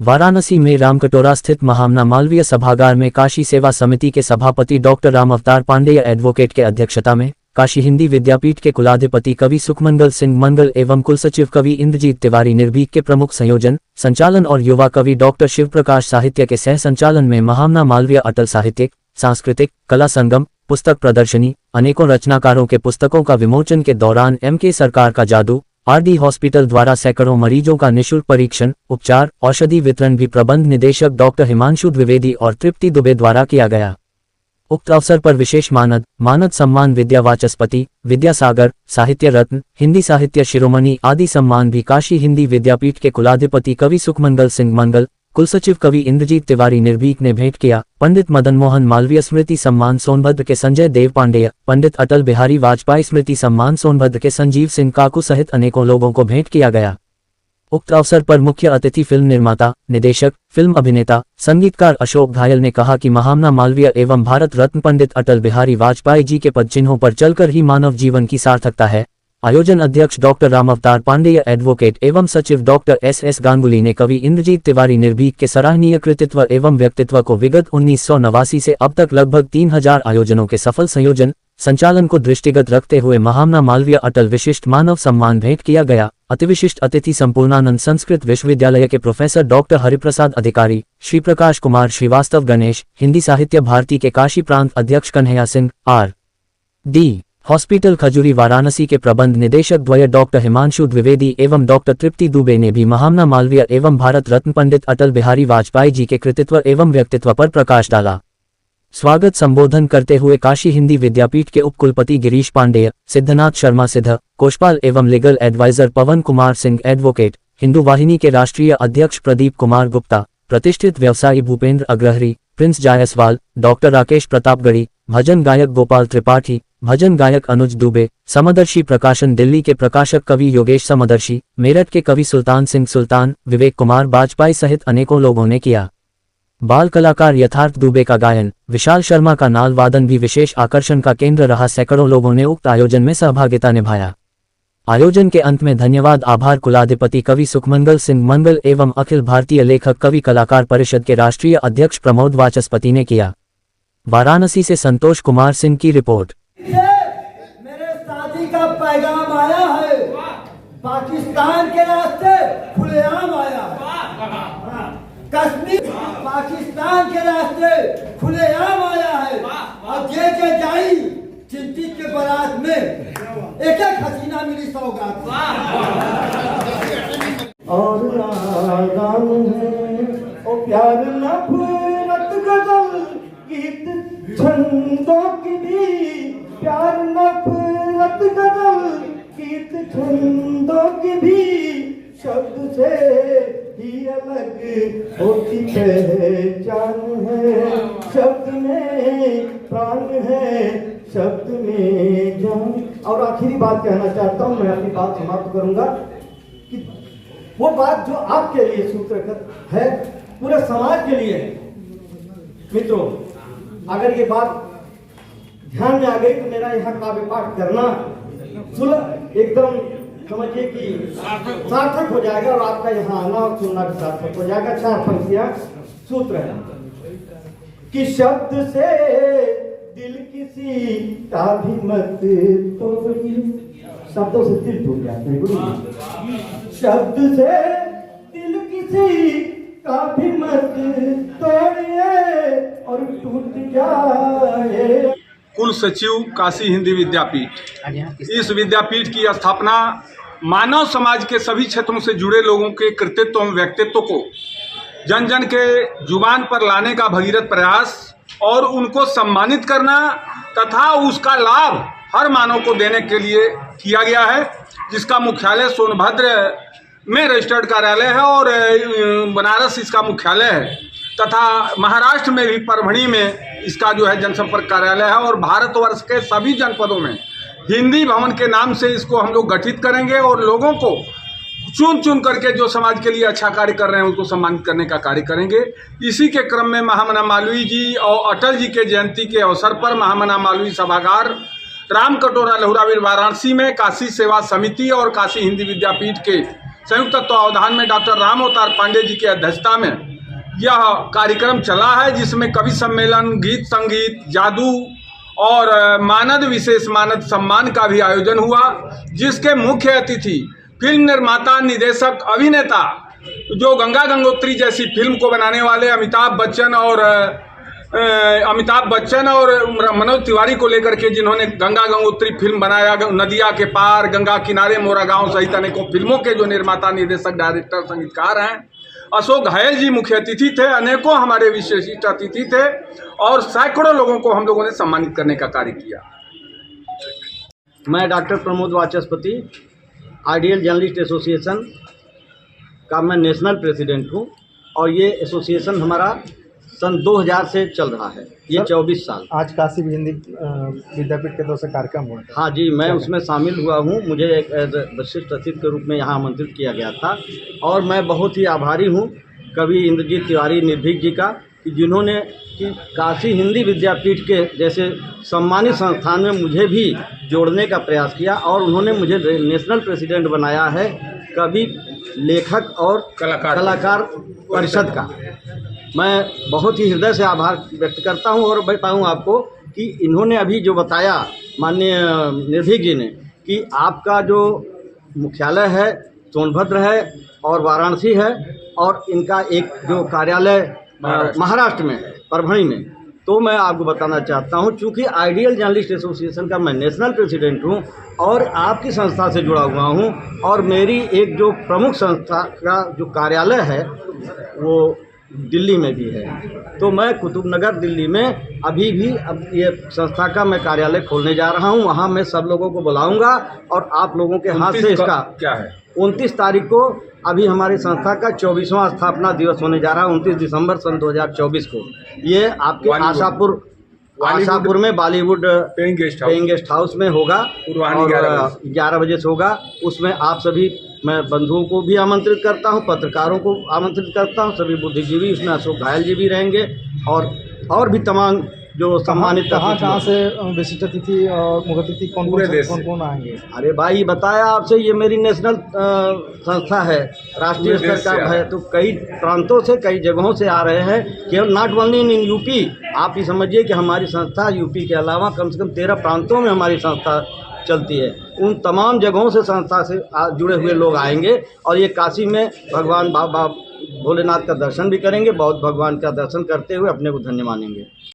वाराणसी में रामकटोरा स्थित महामना मालवीय सभागार में काशी सेवा समिति के सभापति डॉक्टर राम अवतार पांडेय एडवोकेट के अध्यक्षता में काशी हिंदी विद्यापीठ के कुलाधिपति कवि सुखमंगल सिंह मंगल एवं कुलसचिव कवि इंद्रजीत तिवारी निर्भीक के प्रमुख संयोजन संचालन और युवा कवि डॉक्टर शिवप्रकाश साहित्य के सह संचालन में महामना मालवीय अटल साहित्यिक सांस्कृतिक कला संगम पुस्तक प्रदर्शनी अनेकों रचनाकारों के पुस्तकों का विमोचन के दौरान एमके सरकार का जादू आरडी हॉस्पिटल द्वारा सैकड़ों मरीजों का निःशुल्क परीक्षण उपचार औषधि वितरण भी प्रबंध निदेशक डॉक्टर हिमांशु द्विवेदी और तृप्ति दुबे द्वारा किया गया। उक्त अवसर पर विशेष मानद सम्मान विद्या वाचस्पति विद्यासागर साहित्य रत्न हिंदी साहित्य शिरोमणि आदि सम्मान भी काशी हिंदी विद्यापीठ के कुलाधिपति कवि सुखमंगल सिंह मंगल कुलसचिव कवि इंद्रजीत तिवारी निर्भीक ने भेंट किया। पंडित मदन मोहन मालवीय स्मृति सम्मान सोनभद्र के संजय देव पांडेय, पंडित अटल बिहारी वाजपेयी स्मृति सम्मान सोनभद्र के संजीव सिंह काकू सहित अनेकों लोगों को भेंट किया गया। उक्त अवसर पर मुख्य अतिथि फिल्म निर्माता निदेशक फिल्म अभिनेता संगीतकार अशोक घायल ने कहा कि महामना मालवीय एवं भारत रत्न पंडित अटल बिहारी वाजपेयी जी के पदचिन्हों पर चलकर ही मानव जीवन की सार्थकता है। आयोजन अध्यक्ष डॉक्टर राम अवतार पांडेय एडवोकेट एवं सचिव डॉक्टर एस गांगुली ने कवि इंद्रजीत तिवारी निर्भीक के सराहनीय कृतित्व एवं व्यक्तित्व को विगत 1989 से अब तक लगभग 3000 आयोजनों के सफल संयोजन संचालन को दृष्टिगत रखते हुए महामना मालवीय अटल विशिष्ट मानव सम्मान भेंट किया गया। अतिविशिष्ट अतिथि संपूर्णानंद संस्कृत विश्वविद्यालय के प्रोफेसर डॉक्टर हरिप्रसाद अधिकारी, श्री प्रकाश कुमार श्रीवास्तव गणेश, हिंदी साहित्य भारती के काशी प्रांत अध्यक्ष कन्हैया सिंह आर.डी. हॉस्पिटल खजूरी वाराणसी के प्रबंध निदेशक द्वय डॉक्टर हिमांशु द्विवेदी एवं डॉक्टर तृप्ति दुबे ने भी महामना मालवीय एवं भारत रत्न पंडित अटल बिहारी वाजपेयी जी के कृतित्व एवं व्यक्तित्व पर प्रकाश डाला। स्वागत संबोधन करते हुए काशी हिंदी विद्यापीठ के उपकुलपति गिरीश पांडेय, सिद्धनाथ शर्मा सिद्ध, कोषपाल एवं लीगल एडवाइजर पवन कुमार सिंह एडवोकेट, हिंदू वाहिनी के राष्ट्रीय अध्यक्ष प्रदीप कुमार गुप्ता, प्रतिष्ठित व्यवसायी भूपेंद्र अग्रहरी, प्रिंस जायसवाल, डॉक्टर राकेश प्रतापगढ़ी, भजन गायक गोपाल त्रिपाठी, भजन गायक अनुज दुबे, समदर्शी प्रकाशन दिल्ली के प्रकाशक कवि योगेश समदर्शी, मेरठ के कवि सुल्तान सिंह सुल्तान, विवेक कुमार वाजपेयी सहित अनेकों लोगों ने किया। बाल कलाकार यथार्थ दुबे का गायन, विशाल शर्मा का नाल वादन भी विशेष आकर्षण का केंद्र रहा। सैकड़ों लोगों ने उक्त आयोजन में सहभागिता निभाया। आयोजन के अंत में धन्यवाद आभार कुलाधिपति कवि सुखमंगल सिंह मंगल एवं अखिल भारतीय लेखक कवि कलाकार परिषद के राष्ट्रीय अध्यक्ष प्रमोद वाचस्पति ने किया। वाराणसी से संतोष कुमार सिंह की रिपोर्ट। मेरे साथी का पैगाम आया है, पाकिस्तान के रास्ते खुलेआम आया है, कश्मीर पाकिस्तान के रास्ते खुलेआम आया है। और जे जाई चिंतित के बारात में एक एक हसीना मिली सौगात और आगाम है ओ प्यार नफरत गजल गीत छंदों की भी, प्यार नफरत गजल गीत छंदों की भी, शब्द से ही अलग होती पहचान है, शब्द में प्राण है, शब्द में जान। और आखिरी बात कहना चाहता हूँ, मैं अपनी बात समाप्त करूंगा कि वो बात जो आपके लिए सूत्रगत है, पूरे समाज के लिए। मित्रों, अगर ये बात ध्यान में आ गई तो मेरा यहाँ काव्य पाठ करना सुलभ एकदम समझिए कि सार्थक हो जाएगा और आपका यहाँ आना और सुनना भी सार्थक हो जाएगा। 4 पंक्तियां सूत्र है कि शब्द से दिल किसी का भी मत तोड़िए, शब्दों से दिल टूट जाते हैं। शब्द से दिल किसी का भी मत तोड़िए और टूट जाए। कुल सचिव काशी हिंदी विद्यापीठ। इस विद्यापीठ की स्थापना मानव समाज के सभी क्षेत्रों से जुड़े लोगों के कृतित्व एवं व्यक्तित्व को जन जन के जुबान पर लाने का भगीरथ प्रयास और उनको सम्मानित करना तथा उसका लाभ हर मानव को देने के लिए किया गया है, जिसका मुख्यालय सोनभद्र में रजिस्टर्ड कार्यालय है और बनारस इसका मुख्यालय है तथा महाराष्ट्र में भी परभणी में इसका जो है जनसंपर्क कार्यालय है और भारतवर्ष के सभी जनपदों में हिंदी भवन के नाम से इसको हम लोग गठित करेंगे और लोगों को चुन चुन करके जो समाज के लिए अच्छा कार्य कर रहे हैं उनको सम्मानित करने का कार्य करेंगे। इसी के क्रम में महामना मालवीय जी और अटल जी के जयंती के अवसर पर महामना मालवीय सभागार रामकटोरा लहुरावीर वाराणसी में काशी सेवा समिति और काशी हिंदी विद्यापीठ के संयुक्त तत्वावधान में डॉक्टर राम अवतार पांडे जी की अध्यक्षता में यह कार्यक्रम चला है, जिसमें कवि सम्मेलन, गीत संगीत, जादू और मानद विशेष मानद सम्मान का भी आयोजन हुआ, जिसके मुख्य अतिथि फिल्म निर्माता, निदेशक, अभिनेता जो गंगा गंगोत्री जैसी फिल्म को बनाने वाले अमिताभ बच्चन और मनोज तिवारी को लेकर के, जिन्होंने गंगा गंगोत्री फिल्म बनाया, नदिया के पार, गंगा किनारे, मोरा गांव सहित अनेकों फिल्मों के जो निर्माता, निर्देशक, डायरेक्टर, संगीतकार हैं। अशोक घायल जी मुख्य अतिथि थे, अनेकों हमारे विशिष्ट अतिथि थे और सैकड़ों लोगों को हम लोगों ने सम्मानित करने का कार्य किया। मैं डॉक्टर प्रमोद वाचस्पति, आइडियल जर्नलिस्ट एसोसिएशन का मैं नेशनल प्रेसिडेंट हूँ और ये एसोसिएशन हमारा सन 2000 से चल रहा है, ये 24 साल। आज काशी हिंदी विद्यापीठ के तरफ से कार्यक्रम हुआ। हाँ जी, मैं उसमें शामिल हुआ हूँ। मुझे एक विशिष्ट अतिथि के रूप में यहाँ आमंत्रित किया गया था और मैं बहुत ही आभारी हूँ कवि इंद्रजीत तिवारी निर्भीक जी का, कि जिन्होंने कि काशी हिंदी विद्यापीठ के जैसे सम्मानित संस्थान में मुझे भी जोड़ने का प्रयास किया और उन्होंने मुझे नेशनल प्रेसिडेंट बनाया है कवि, लेखक और कलाकार परिषद का। मैं बहुत ही हृदय से आभार व्यक्त करता हूं और बताऊं आपको कि इन्होंने अभी जो बताया माननीय निर्भीक जी ने कि आपका जो मुख्यालय है सोनभद्र है और वाराणसी है और इनका एक जो कार्यालय महाराष्ट्र में परभणी में, तो मैं आपको बताना चाहता हूं, चूँकि आइडियल जर्नलिस्ट एसोसिएशन का मैं नेशनल प्रेसिडेंट हूं और आपकी संस्था से जुड़ा हुआ हूं और मेरी एक जो प्रमुख संस्था का जो कार्यालय है वो दिल्ली में भी है, तो मैं कुतुबनगर दिल्ली में अभी भी अब ये संस्था का मैं कार्यालय खोलने जा रहा हूं। वहां मैं सब लोगों को बुलाऊंगा और आप लोगों के हाथ से इसका क्या है 29 तारीख को अभी हमारी संस्था का 24वां स्थापना दिवस होने जा रहा है, 29 दिसंबर सन 2024 को। ये आपके आशापुर में बॉलीवुड पेइंग गेस्ट हाउस में होगा और 11 बजे से होगा। उसमें आप सभी, मैं बंधुओं को भी आमंत्रित करता हूं, पत्रकारों को आमंत्रित करता हूं, सभी बुद्धिजीवी, उसमें अशोक घायल जी भी रहेंगे और भी तमाम जो सम्मानित। कहाँ से विशिष्ट अतिथि और मुख्य अतिथि कौन आएंगे? अरे भाई बताया आपसे, ये मेरी नेशनल संस्था है, राष्ट्रीय स्तर का है, तो कई प्रांतों से, कई जगहों से आ रहे हैं, केवल नॉट ओनली इन यूपी। आप ये समझिए कि हमारी संस्था यूपी के अलावा कम से कम 13 प्रांतों में हमारी संस्था चलती है। उन तमाम जगहों से संस्था से जुड़े हुए लोग आएंगे और ये काशी में भगवान बाबा भोलेनाथ का दर्शन भी करेंगे, बौद्ध भगवान का दर्शन करते हुए अपने को धन्य मानेंगे।